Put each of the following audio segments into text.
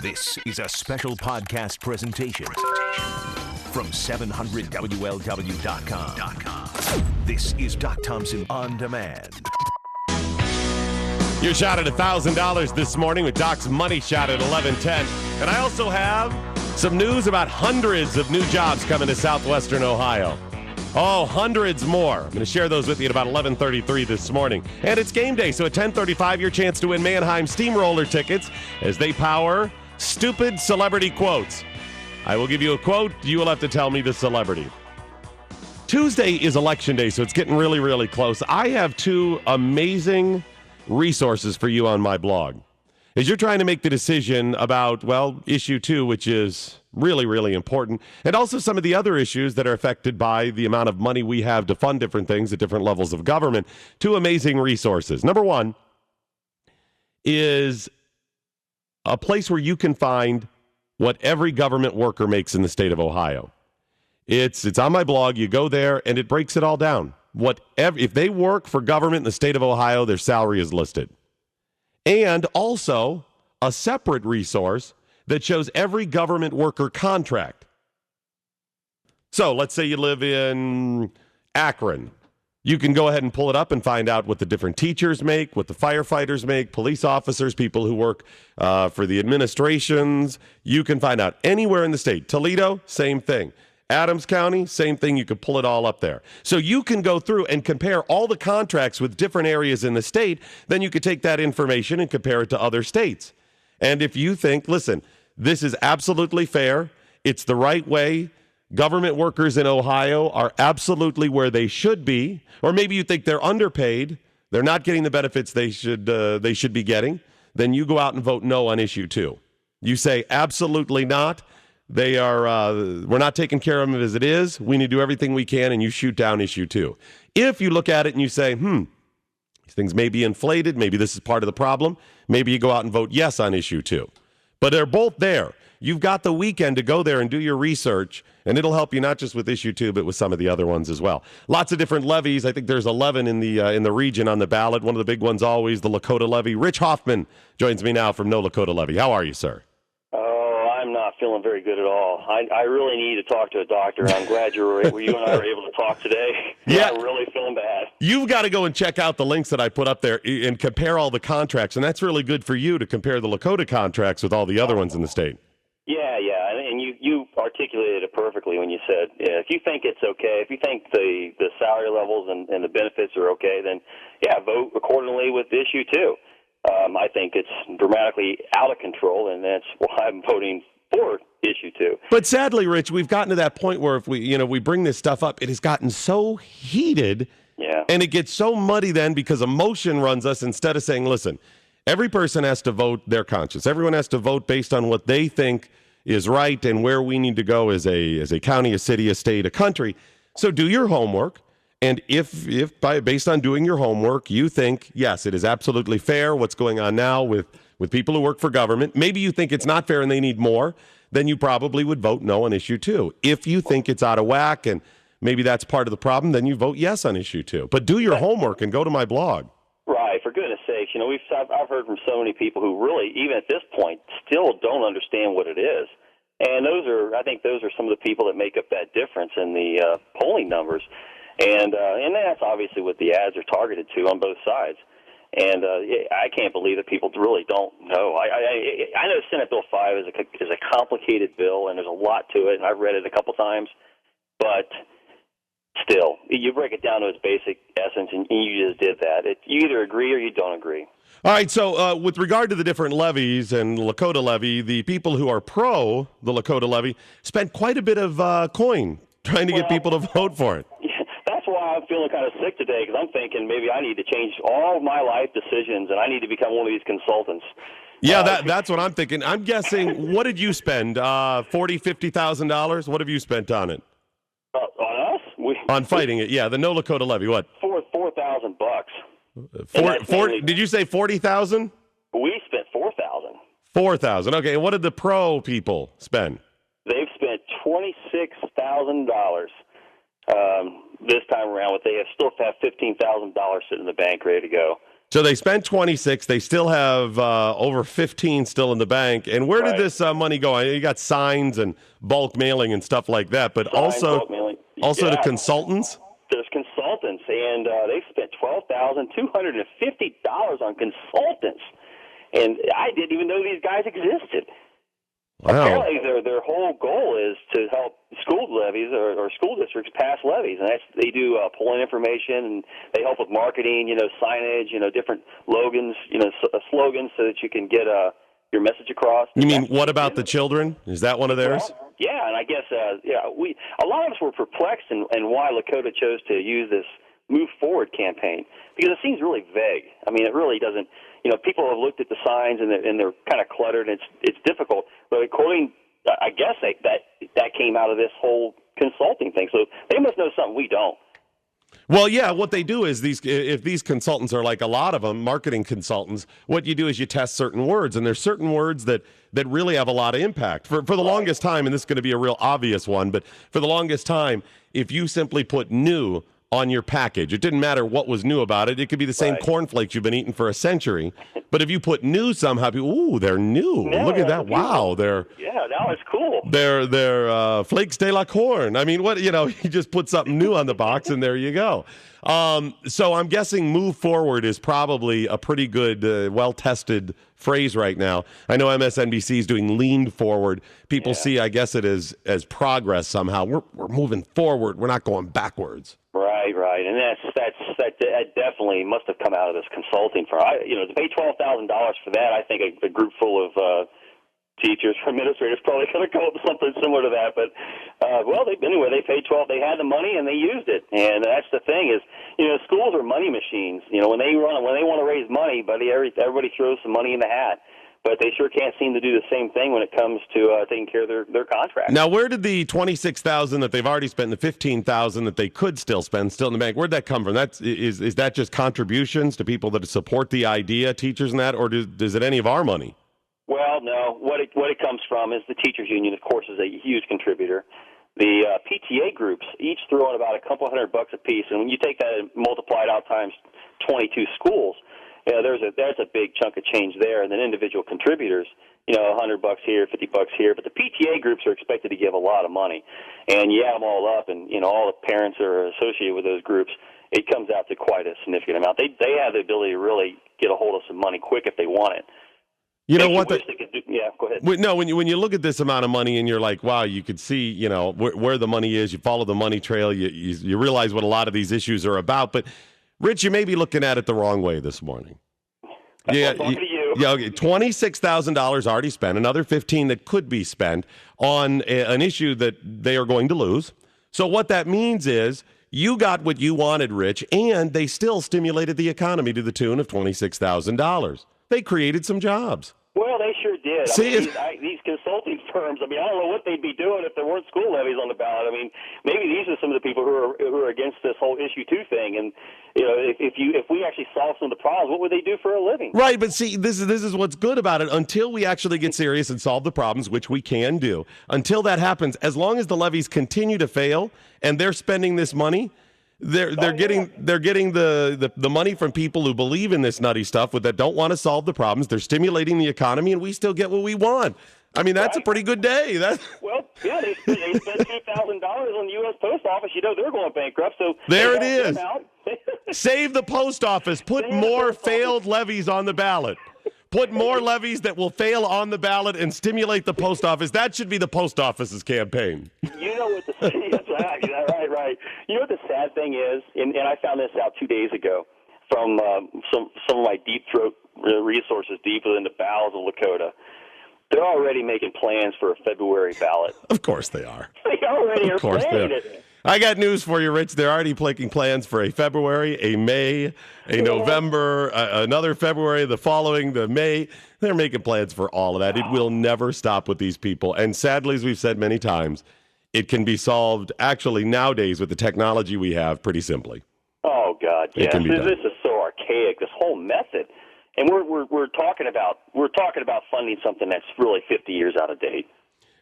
This is a special podcast presentation from 700WLW.com. This is Doc Thompson On Demand. Your shot at $1,000 this morning with Doc's Money Shot at 11:10. And I also have some news about hundreds of new jobs coming to southwestern Ohio. Oh, hundreds more. I'm going to share those with you at about 11:33 this morning. And it's game day, so at 10:35, your chance to win Mannheim Steamroller tickets as they power stupid celebrity quotes. I will give you a quote. You will have to tell me the celebrity. Tuesday is election day, so it's getting really, really close. I have two amazing resources for you on my blog. As you're trying to make the decision about, well, issue 2, which is really, really important, and also some of the other issues that are affected by the amount of money we have to fund different things at different levels of government, two amazing resources. Number one is a place where you can find what every government worker makes in the state of Ohio. It's on my blog. You go there, and it breaks it all down. If they work for government in the state of Ohio, their salary is listed. And also a separate resource that shows every government worker contract. So let's say you live in Akron. You can go ahead and pull it up and find out what the different teachers make, what the firefighters make, police officers, people who work for the administrations. You can find out anywhere in the state. Toledo, same thing. Adams County, same thing. You can pull it all up there. So you can go through and compare all the contracts with different areas in the state. Then you could take that information and compare it to other states. And if you think, listen, this is absolutely fair, it's the right way, government workers in Ohio are absolutely where they should be, or maybe you think they're underpaid, they're not getting the benefits they should be getting, then you go out and vote no on issue 2. You say absolutely not. We're not taking care of them as it is. We need to do everything we can, and you shoot down issue 2. If you look at it and you say, these things may be inflated, maybe this is part of the problem, maybe you go out and vote yes on issue 2. But they're both there. You've got the weekend to go there and do your research, and it'll help you not just with issue 2, but with some of the other ones as well. Lots of different levies. I think there's 11 in the region on the ballot. One of the big ones always, the Lakota levy. Rich Hoffman joins me now from No Lakota Levy. How are you, sir? I'm not feeling very good at all. I really need to talk to a doctor. I'm glad you and I were able to talk today. Yeah. I'm really feeling bad. You've got to go and check out the links that I put up there and compare all the contracts, and that's really good for you to compare the Lakota contracts with all the other ones in the state. Yeah, and you articulated it perfectly when you said, if you think it's okay, if you think the salary levels and the benefits are okay, then, vote accordingly with issue 2. I think it's dramatically out of control, and that's why I'm voting for issue 2. But sadly, Rich, we've gotten to that point where if we bring this stuff up, it has gotten so heated, and it gets so muddy then because emotion runs us instead of saying, listen, every person has to vote their conscience. Everyone has to vote based on what they think is right and where we need to go as a county, a city, a state, a country. So do your homework. And if based on doing your homework, you think, yes, it is absolutely fair what's going on now with people who work for government, maybe you think it's not fair and they need more, then you probably would vote no on issue 2. If you think it's out of whack and maybe that's part of the problem, then you vote yes on issue 2. But do your homework and go to my blog. Right, for goodness sakes. I've heard from so many people who really, even at this point, still don't understand what it is. And I think those are some of the people that make up that difference in the polling numbers. And that's obviously what the ads are targeted to on both sides. And I can't believe that people really don't know. I know Senate Bill 5 is a complicated bill, and there's a lot to it, and I've read it a couple times. But still, you break it down to its basic essence, and you just did that. You either agree or you don't agree. All right, so with regard to the different levies and Lakota levy, the people who are pro the Lakota levy spent quite a bit of coin trying to get people to vote for it. That's why I'm feeling kind of sick today, because I'm thinking maybe I need to change all of my life decisions, and I need to become one of these consultants. Yeah, that's what I'm thinking. I'm guessing, what did you spend, $40,000, $50,000? What have you spent on it? On us? On fighting it, yeah, the No Lakota levy, what? $4,000. Did you say 40,000? We spent $4,000. 4,000. Okay, and what did the pro people spend? They've spent $26,000 this time around. But they still have $15,000 sitting in the bank ready to go. So they spent 26. They still have over 15 still in the bank. And where did this money go? You got signs and bulk mailing and stuff like that, but bulk mailing. also to consultants? There's consultants, and they spent $12,250 on consultants. And I didn't even know these guys existed. Wow. Apparently, their whole goal is to help school levies or school districts pass levies, and they do polling information, and they help with marketing, signage, different slogans, so that you can get your message across. You mean what about the children? Is that one of theirs? Well, yeah, and I guess a lot of us were perplexed in why Lakota chose to use this Move Forward campaign, because it seems really vague. I mean, it really doesn't. People have looked at the signs and they're kind of cluttered, and it's difficult. But according, I guess that came out of this whole consulting thing. So they must know something we don't. Well, yeah, what they do is if these consultants are like a lot of them, marketing consultants, what you do is you test certain words, and there's certain words that really have a lot of impact. For the longest time, and this is going to be a real obvious one, but for the longest time, if you simply put new on your package, it didn't matter what was new about it. It could be the same cornflakes you've been eating for a century. But if you put new somehow, people, ooh, they're new. Yeah, look at that. Wow, now it's cool. They're flakes de la corn. I mean, you just put something new on the box and there you go. So I'm guessing Move Forward is probably a pretty good, well-tested phrase right now. I know MSNBC is doing Lean Forward. People see, I guess, it as progress somehow. We're moving forward. We're not going backwards. Right, and that definitely must have come out of this consulting firm. To pay $12,000 for that, I think a group full of teachers, administrators, probably could have come up with something similar to that. But they paid $12. They had the money and they used it, and that's the thing is, schools are money machines. When they want to raise money, everybody throws some money in the hat. But they sure can't seem to do the same thing when it comes to taking care of their contract. Now, where did the $26,000 that they've already spent, and the $15,000 that they could still spend, still in the bank, where'd that come from? Is that just contributions to people that support the idea, teachers and that, or is it any of our money? Well, no. What it comes from is the teachers union, of course, is a huge contributor. The PTA groups each throw in about a couple $100 a piece, and when you take that and multiply it out times 22 schools. There's a big chunk of change there, and then individual contributors, $100 here, $50 here. But the PTA groups are expected to give a lot of money, and you add them all up, and all the parents are associated with those groups. It comes out to quite a significant amount. They have the ability to really get a hold of some money quick if they want it. You know what? Go ahead. No, when you look at this amount of money and you're like, wow, you could see, where the money is. You follow the money trail. You realize what a lot of these issues are about, but. Rich, you may be looking at it the wrong way this morning. Yeah, okay. $26,000 already spent, another $15,000 that could be spent on an issue that they are going to lose. So what that means is you got what you wanted, Rich, and they still stimulated the economy to the tune of $26,000. They created some jobs. Well, they sure did. See, these consulting firms, I don't know what they'd be doing if there weren't school levies on the ballot. Maybe these are some of the people who are against this whole issue 2 thing. And if we actually solve some of the problems, what would they do for a living? Right, but see, this is what's good about it. Until we actually get serious and solve the problems, which we can do, until that happens, as long as the levies continue to fail and they're spending this money. They're getting the money from people who believe in this nutty stuff that don't want to solve the problems. They're stimulating the economy, and we still get what we want. That's a pretty good day. Well, yeah, they spent $2,000 on the U.S. Post Office. They're going bankrupt. So there it is. Save the post office. Put more failed levies on the ballot. Put more levies that will fail on the ballot and stimulate the post office. That should be the post office's campaign. Right. You know what the sad thing is, and I found this out 2 days ago from some of my deep throat resources deep within the bowels of Lakota. They're already making plans for a February ballot. Of course they are. They already are planning it. I got news for you, Rich. They're already making plans for a February, a May, a November, another February, the May. They're making plans for all of that. It will never stop with these people. And sadly, as we've said many times, it can be solved actually nowadays with the technology we have pretty simply. Oh, God, yes. This is so archaic, this whole method. And we're talking about funding something that's really 50 years out of date.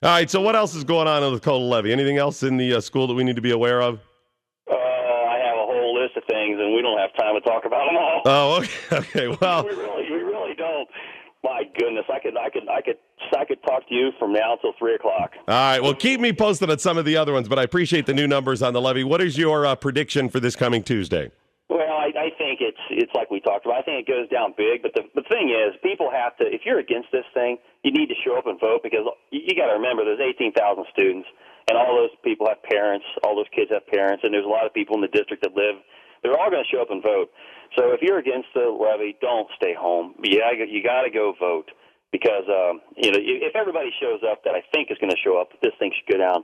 All right, so what else is going on the Levy? Anything else in the school that we need to be aware of? I have a whole list of things, and we don't have time to talk about them all. Oh, okay. Well, we really don't. My goodness, I could talk to you from now until 3:00. All right. Well, keep me posted on some of the other ones, but I appreciate the new numbers on the levy. What is your prediction for this coming Tuesday? Well, I think it's like we talked about. I think it goes down big. But the thing is, people have to. If you're against this thing, you need to show up and vote, because you got to remember there's 18,000 students, and all those people have parents. All those kids have parents, and there's a lot of people in the district that live. They're all going to show up and vote. So if you're against the levy, don't stay home. You got to go vote, because if everybody shows up that I think is going to show up, this thing should go down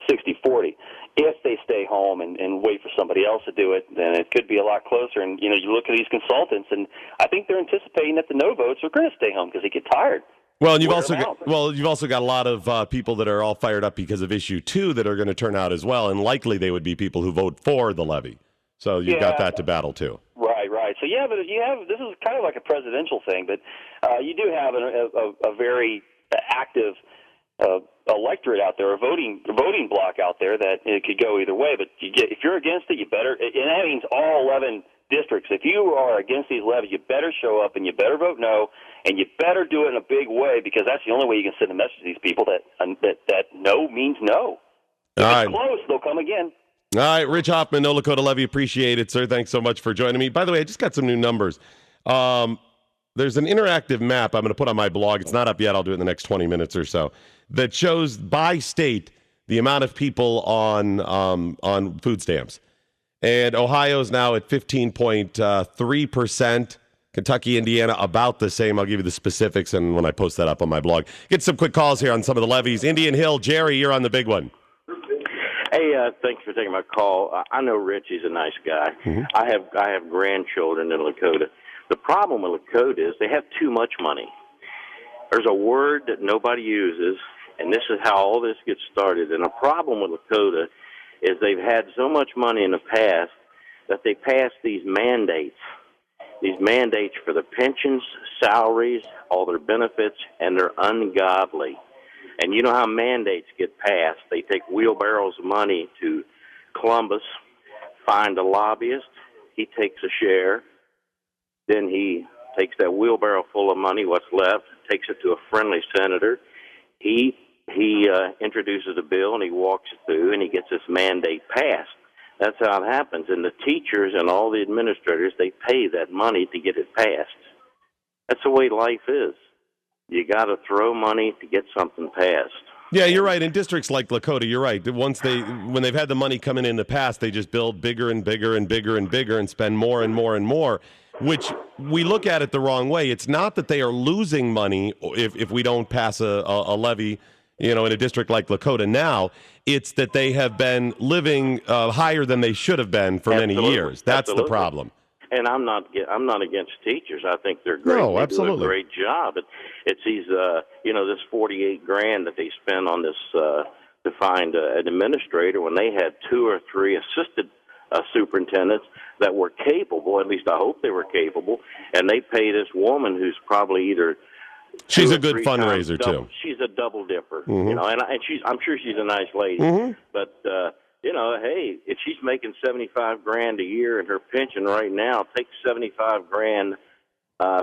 60-40. If they stay home and wait for somebody else to do it, then it could be a lot closer. And you look at these consultants, and I think they're anticipating that the no votes are going to stay home because they get tired. Well, and you've also got a lot of people that are all fired up because of issue 2 that are going to turn out as well, and likely they would be people who vote for the levy. So you've got that to battle too. Right. So but this is kind of like a presidential thing, but you do have a very active electorate out there, a voting bloc out there that it could go either way. But if you're against it, you better, and that means all 11 districts. If you are against these levies, you better show up and you better vote no, and you better do it in a big way, because that's the only way you can send a message to these people that no means no. If it's close, they'll come again. All right, Rich Hoffman, No Lakota Levy, appreciate it, sir. Thanks so much for joining me. By the way, I just got some new numbers. There's an interactive map I'm going to put on my blog. It's not up yet. I'll do it in the next 20 minutes or so, that shows by state the amount of people on food stamps. And Ohio's now at 15.3%. Kentucky, Indiana, about the same. I'll give you the specifics and when I post that up on my blog. Get some quick calls here on some of the levies. Indian Hill, Jerry, you're on the big one. Hey, thanks for taking my call. I know Richie's a nice guy. Mm-hmm. I have grandchildren in Lakota. The problem with Lakota is they have too much money. There's a word that nobody uses, and this is how all this gets started. And the problem with Lakota is they've had so much money in the past that they passed these mandates for the pensions, salaries, all their benefits, and they're ungodly. And you know how mandates get passed. They take wheelbarrows of money to Columbus, find a lobbyist. He takes a share. Then he takes that wheelbarrow full of money, what's left, takes it to a friendly senator. He introduces a bill, and he walks it through, and he gets this mandate passed. That's how it happens. And the teachers and all the administrators, they pay that money to get it passed. That's the way life is. You got to throw money to get something passed. Yeah, you're right. In districts like Lakota, you're right. When they've had the money coming in the past, they just build bigger and bigger and bigger and bigger and spend more and more and more, which we look at it the wrong way. It's not that they are losing money if we don't pass a levy, in a district like Lakota now. It's that they have been living higher than they should have been for many years. That's the problem. And I'm not against teachers. I think they're great. No, they absolutely. do a great job. It's these, this $48,000 that they spend on this to find an administrator when they had 2 or 3 assistant superintendents that were capable. At least I hope they were capable. And they pay this woman who's probably either she's a good fundraiser too. She's a double dipper, mm-hmm. And I'm sure she's a nice lady, mm-hmm. but. Hey, if she's making $75,000 a year in her pension right now, take $75,000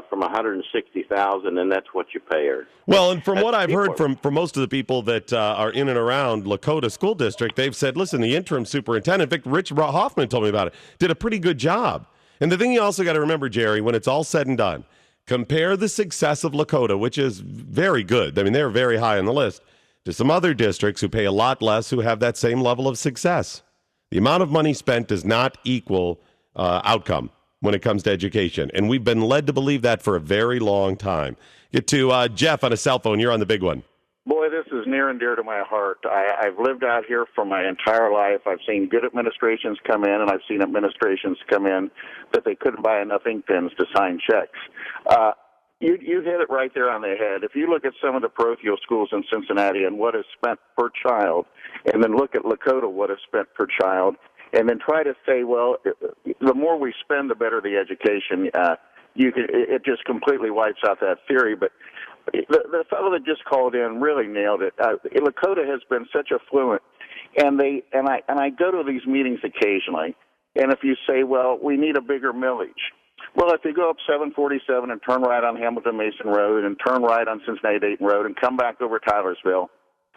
from $160,000, and that's what you pay her. Well, and from what I've heard from most of the people that are in and around Lakota School District, they've said, listen, the interim superintendent, Vic Rich Hoffman told me about it, did a pretty good job. And the thing you also got to remember, Jerry, when it's all said and done, compare the success of Lakota, which is very good. I mean, they're very high on the list, to some other districts who pay a lot less who have that same level of success. The amount of money spent does not equal outcome when it comes to education. And we've been led to believe that for a very long time. Get to Jeff on a cell phone. You're on the big one. Boy, this is near and dear to my heart. I've lived out here for my entire life. I've seen good administrations come in, and I've seen administrations come in that they couldn't buy enough ink pens to sign checks. You hit it right there on the head. If you look at some of the parochial schools in Cincinnati and what is spent per child, and then look at Lakota, what is spent per child, and then try to say, well, the more we spend, the better the education. It just completely wipes out that theory. But the fellow that just called in really nailed it. Lakota has been such affluent, and I go to these meetings occasionally, And if you say, well, we need a bigger millage. Well, if you go up 747 and turn right on Hamilton Mason Road and turn right on Cincinnati Dayton Road and come back over Tylersville,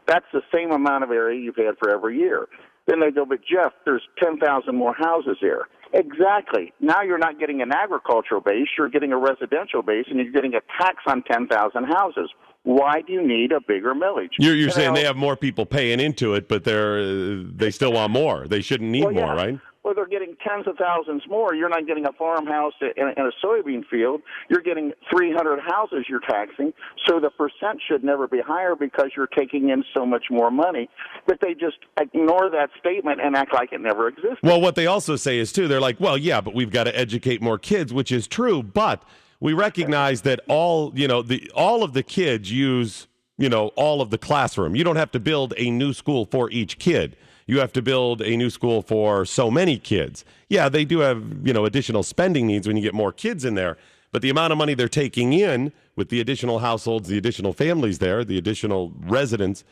that's the same amount of area you've had for every year. Then they go, but Jeff, there's 10,000 more houses here. Exactly. Now you're not getting an agricultural base, you're getting a residential base, and you're getting a tax on 10,000 houses. Why do you need a bigger millage? You're saying they have more people paying into it, but they still want more. They shouldn't need more, right? Well, they're getting tens of thousands more. You're not getting a farmhouse in a soybean field. You're getting 300 houses you're taxing. So the percent should never be higher because you're taking in so much more money. But they just ignore that statement and act like it never existed. Well, what they also say is, too, they're like, well, yeah, but we've got to educate more kids, which is true. But we recognize that all of the kids use, all of the classroom. You don't have to build a new school for each kid. You have to build a new school for so many kids. Yeah, they do have, additional spending needs when you get more kids in there. But the amount of money they're taking in with the additional households, the additional families there, the additional residents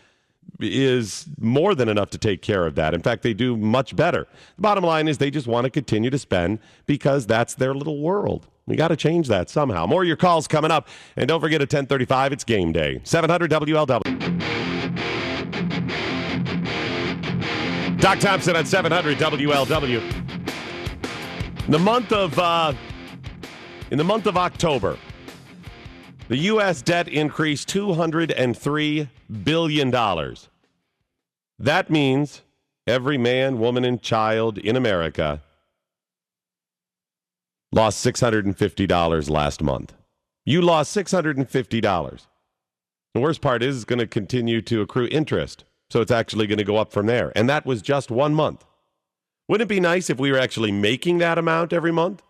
is more than enough to take care of that. In fact, they do much better. The bottom line is they just want to continue to spend because that's their little world. We got to change that somehow. More of your calls coming up. And don't forget at 10:35, it's game day. 700 WLW. Doc Thompson at 700 WLW. In the month of October, the U.S. debt increased $203 billion. That means every man, woman, and child in America lost $650 last month. You lost $650. The worst part is it's going to continue to accrue interest. So it's actually going to go up from there. And that was just 1 month. Wouldn't it be nice if we were actually making that amount every month?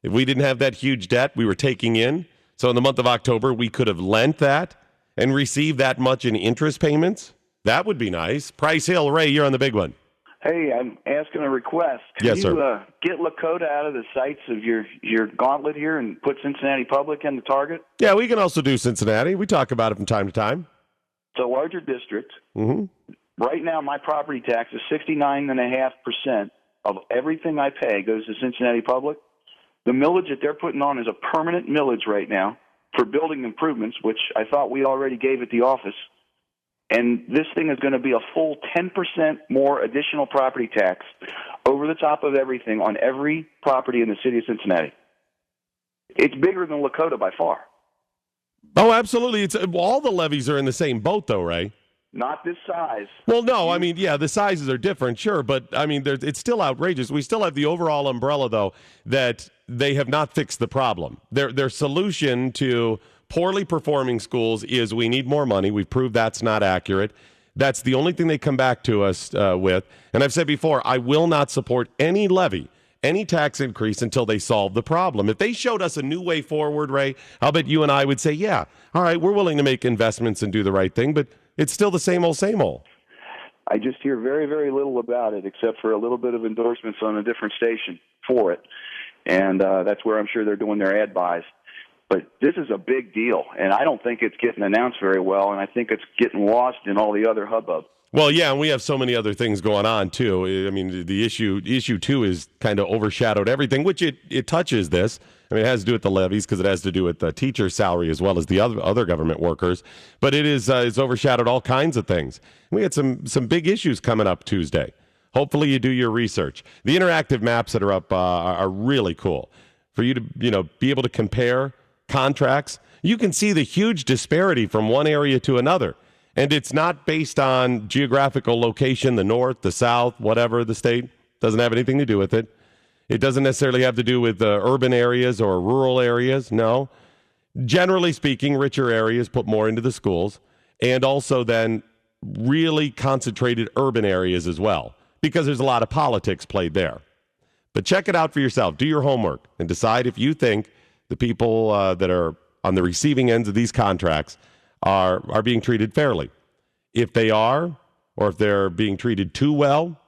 If we didn't have that huge debt we were taking in? So in the month of October, we could have lent that and received that much in interest payments? That would be nice. Price Hill, Ray, you're on the big one. Hey, I'm asking a request. Yes, sir. Can you get Lakota out of the sights of your gauntlet here and put Cincinnati Public in the target? Yeah, we can also do Cincinnati. We talk about it from time to time. It's a larger district. Mm-hmm. Right now, my property tax is 69.5% of everything I pay goes to Cincinnati Public. The millage that they're putting on is a permanent millage right now for building improvements, which I thought we already gave at the office. And this thing is going to be a full 10% more additional property tax over the top of everything on every property in the city of Cincinnati. It's bigger than Lakota by far. Oh, absolutely. It's all the levies are in the same boat, though, Ray. Not this size. Well, no, I mean, yeah, the sizes are different, sure, but I mean, it's still outrageous. We still have the overall umbrella, though, that they have not fixed the problem. Their solution to poorly performing schools is we need more money. We've proved that's not accurate. That's the only thing they come back to us with. And I've said before, I will not support any levy, any tax increase until they solve the problem. If they showed us a new way forward, Ray, I'll bet you and I would say, yeah, all right, we're willing to make investments and do the right thing, but it's still the same old, same old. I just hear very, very little about it, except for a little bit of endorsements on a different station for it. And that's where I'm sure they're doing their ad buys. But this is a big deal, and I don't think it's getting announced very well, and I think it's getting lost in all the other hubbub. Well, yeah, and we have so many other things going on, too. I mean, the issue 2 is kind of overshadowed everything, which it touches this. I mean, it has to do with the levies because it has to do with the teacher salary as well as the other government workers. But it is it's overshadowed all kinds of things. We had some big issues coming up Tuesday. Hopefully you do your research. The interactive maps that are up are really cool for you to be able to compare contracts. You can see the huge disparity from one area to another. And it's not based on geographical location, the north, the south, whatever the state. Doesn't have anything to do with it. It doesn't necessarily have to do with urban areas or rural areas. No. Generally speaking, richer areas put more into the schools, and also then really concentrated urban areas as well, because there's a lot of politics played there. But check it out for yourself. Do your homework and decide if you think the people that are on the receiving ends of these contracts are being treated fairly. If they are, or if they're being treated too well,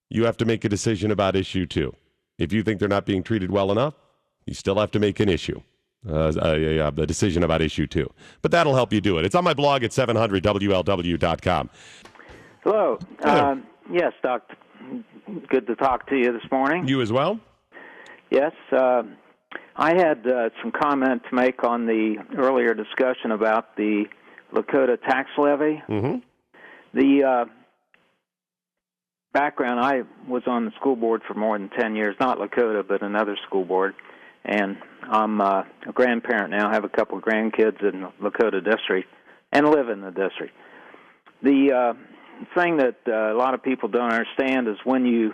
you have to make a decision about issue 2. If you think they're not being treated well enough, you still have to make an issue, a decision about issue 2. But that'll help you do it. It's on my blog at 700WLW.com. Hello. Yes, Doc Good to talk to you this morning. You as well? Yes. I had some comment to make on the earlier discussion about the Lakota tax levy. Mm-hmm. The background, I was on the school board for more than 10 years, not Lakota, but another school board. And I'm a grandparent now. I have a couple of grandkids in the Lakota district and live in the district. The thing that a lot of people don't understand is when you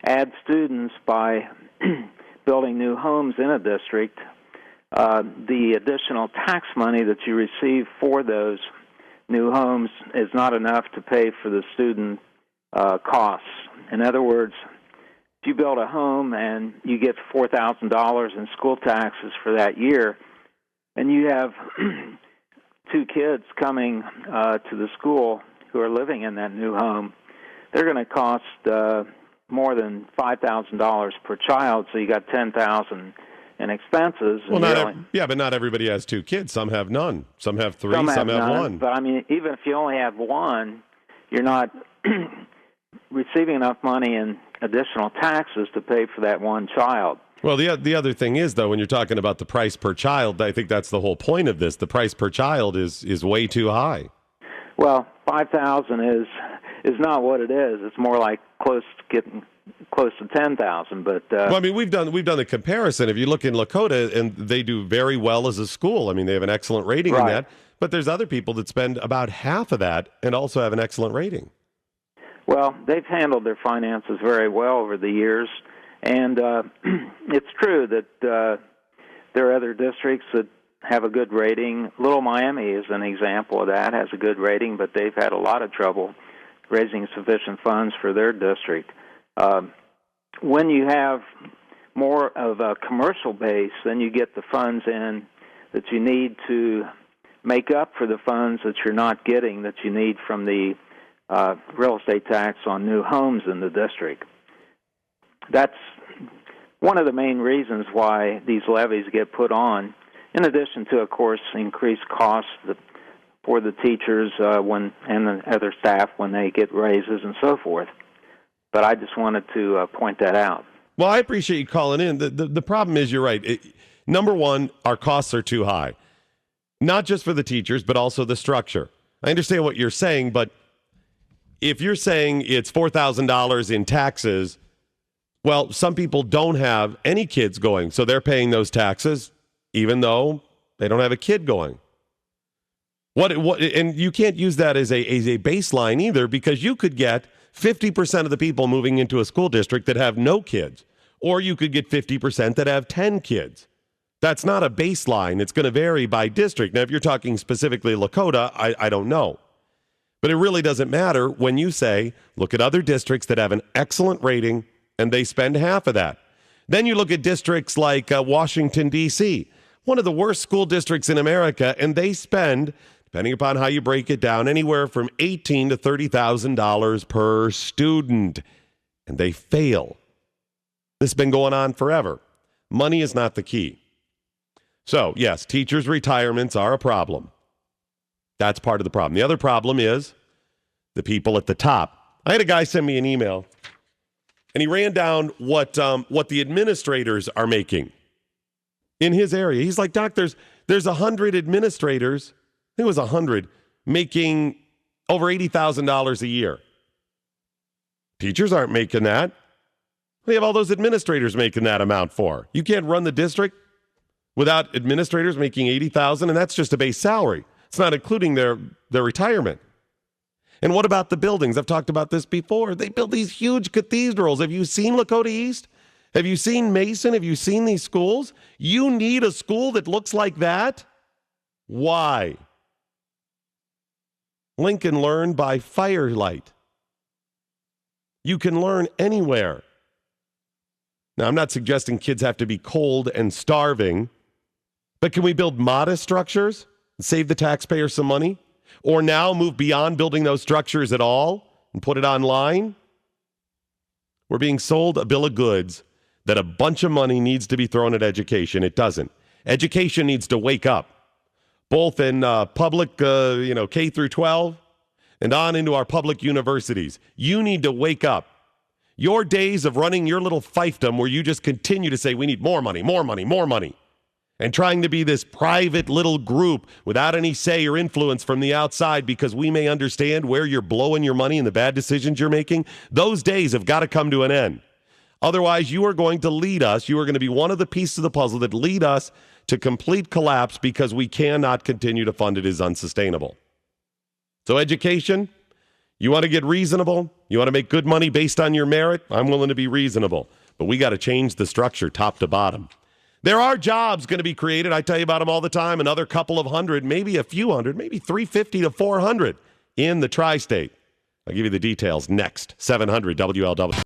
add students by building new homes in a district, the additional tax money that you receive for those new homes is not enough to pay for the student costs. In other words, if you build a home and you get $4,000 in school taxes for that year, and you have two kids coming to the school who are living in that new home, they're going to cost more than $5,000 per child, so you got $10,000 in expenses. Well, but not everybody has two kids. Some have none. Some have three. Some have none, one. But I mean, even if you only have one, you're not receiving enough money in additional taxes to pay for that one child. Well, the other thing is, though, when you're talking about the price per child, I think that's the whole point of this. The price per child is way too high. Well, $5,000 is not what it is. It's more like getting close to $10,000. But well, I mean, we've done the comparison. If you look in Lakota, and they do very well as a school. I mean, they have an excellent rating in that. But there's other people that spend about half of that and also have an excellent rating. Well, they've handled their finances very well over the years, and it's true that there are other districts that have a good rating. Little Miami is an example of that, has a good rating, but they've had a lot of trouble raising sufficient funds for their district. When you have more of a commercial base, then you get the funds in that you need to make up for the funds that you're not getting, that you need from the real estate tax on new homes in the district. That's one of the main reasons why these levies get put on, in addition to, of course, increased costs for the teachers and the other staff when they get raises and so forth. But I just wanted to point that out. Well, I appreciate you calling in. The problem is, you're right. Number one, our costs are too high, not just for the teachers, but also the structure. I understand what you're saying, but if you're saying it's $4,000 in taxes, well, some people don't have any kids going, so they're paying those taxes even though they don't have a kid going. What? And you can't use that as a baseline either, because you could get 50% of the people moving into a school district that have no kids, or you could get 50% that have 10 kids. That's not a baseline. It's going to vary by district. Now, if you're talking specifically Lakota, I don't know. But it really doesn't matter when you say, look at other districts that have an excellent rating and they spend half of that. Then you look at districts like Washington, D.C., one of the worst school districts in America, and they spend, depending upon how you break it down, anywhere from $18,000 to $30,000 per student. And they fail. This has been going on forever. Money is not the key. So, yes, teachers' retirements are a problem. That's part of the problem. The other problem is the people at the top. I had a guy send me an email, and he ran down what the administrators are making in his area. He's like, Doc, there's 100 administrators, I think it was 100, making over $80,000 a year. Teachers aren't making that. They have all those administrators making that amount for. You can't run the district without administrators making $80,000, and that's just a base salary. It's not including their retirement. And what about the buildings? I've talked about this before. They build these huge cathedrals. Have you seen Lakota East? Have you seen Mason? Have you seen these schools? You need a school that looks like that? Why? Lincoln learned by firelight. You can learn anywhere. Now, I'm not suggesting kids have to be cold and starving, but can we build modest structures and save the taxpayer some money? Or now move beyond building those structures at all and put it online? We're being sold a bill of goods that a bunch of money needs to be thrown at education. It doesn't. Education needs to wake up, both in public, K through 12, and on into our public universities. You need to wake up. Your days of running your little fiefdom where you just continue to say, we need more money, more money, more money, and trying to be this private little group without any say or influence from the outside because we may understand where you're blowing your money and the bad decisions you're making, those days have got to come to an end. Otherwise, you are going to lead us. You are going to be one of the pieces of the puzzle that lead us to complete collapse because we cannot continue to fund it as unsustainable. So education, you want to get reasonable? You want to make good money based on your merit? I'm willing to be reasonable. But we got to change the structure top to bottom. There are jobs going to be created. I tell you about them all the time. Another couple of hundred, maybe a few hundred, maybe 350 to 400 in the tri-state. I'll give you the details next. 700 WLW.